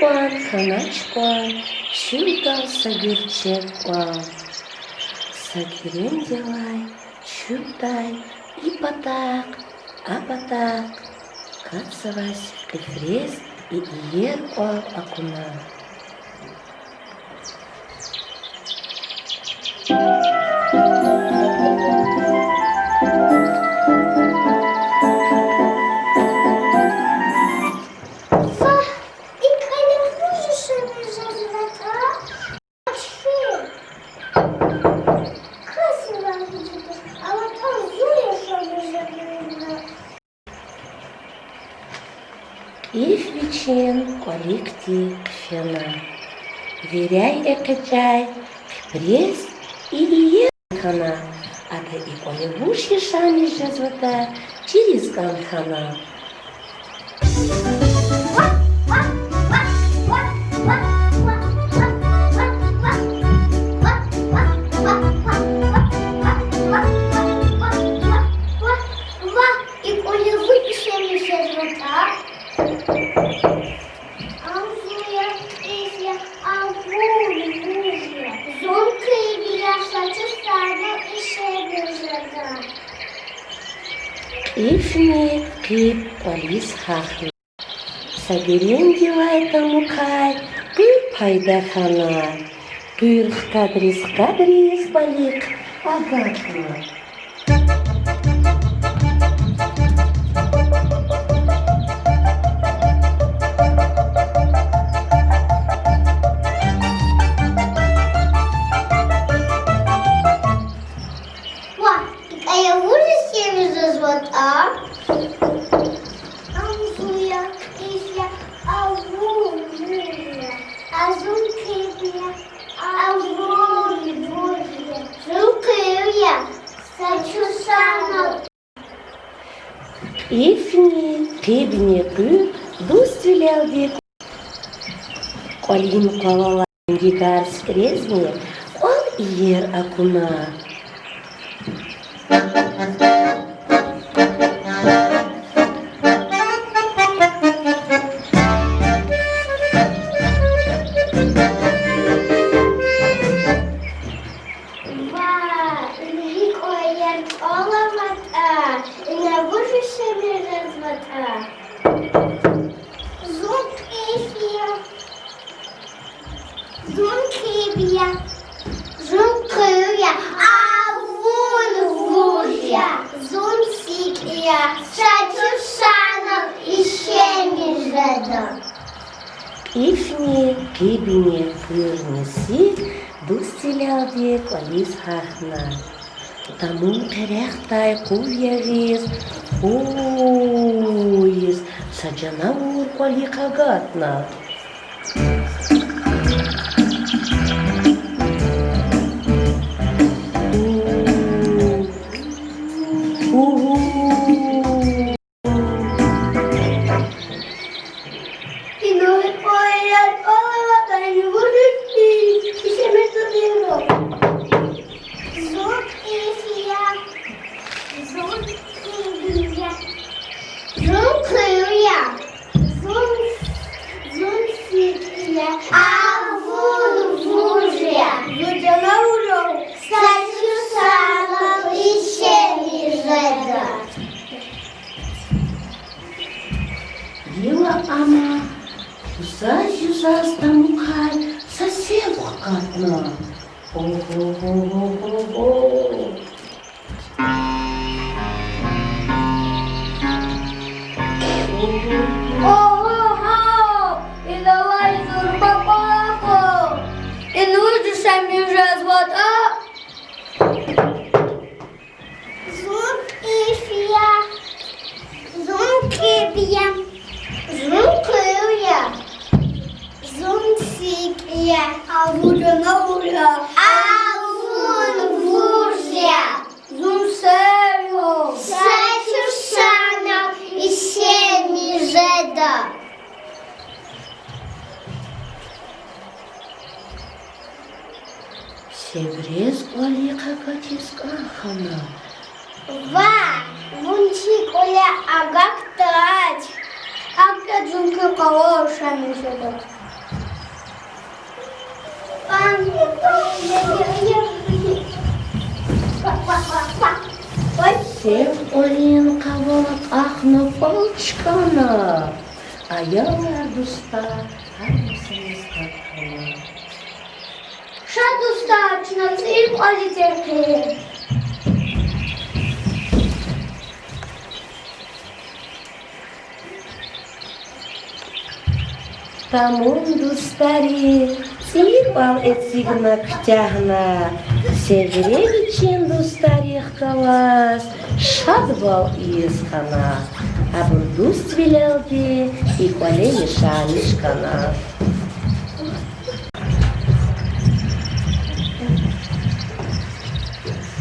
Ханачкуан, ханачкуан, чудо сагирчекуан. Сагирен делай, чудай, и патак, а патак. Кацавась кефрез и иер уал акуна. İfliçin kolikti kfena. Веряй экачай, кпрес и иер хана. Ада и колевуш ешами жазвата через ганхана. Ифни кип полис хахи. Сагирен дилай тамукай, пыр пайда хана. Пыр кадрис балик агатна. Ифни кебіне кү дустилялди. Колин колала гигар скрезни, ол иер акуна. Ифни кебіне күрнесі дустилялди колис хахна. Тамун керехтай кувьявис, уйс, саджана ур коли кагатна. Вила ама, зазюзас тамукай, совсем хакатна. Ого-го-го-го-го. Ого-го! И давай зурбапапу! И нужно сами развод, а? Зум ифия, зум кипия. Зумкуя, зумсикия, авудонауя, авунвузя, зумсею, сачусана и семижеда. Севрез колика катиска хана. Ва, вунчик оля агактать. Акта джунка кого шами ждет. Sen o'yin qavoq ahni polchkani. Ayollar do'stlar, hammasimiz qatqani. Шат достаточно, цирк терпеть. Тамун do'stari, siypal etsigna kutягna. Severevichin do'starih kalas, shad bol izxana. А был дуст велелди и колени шанишкана.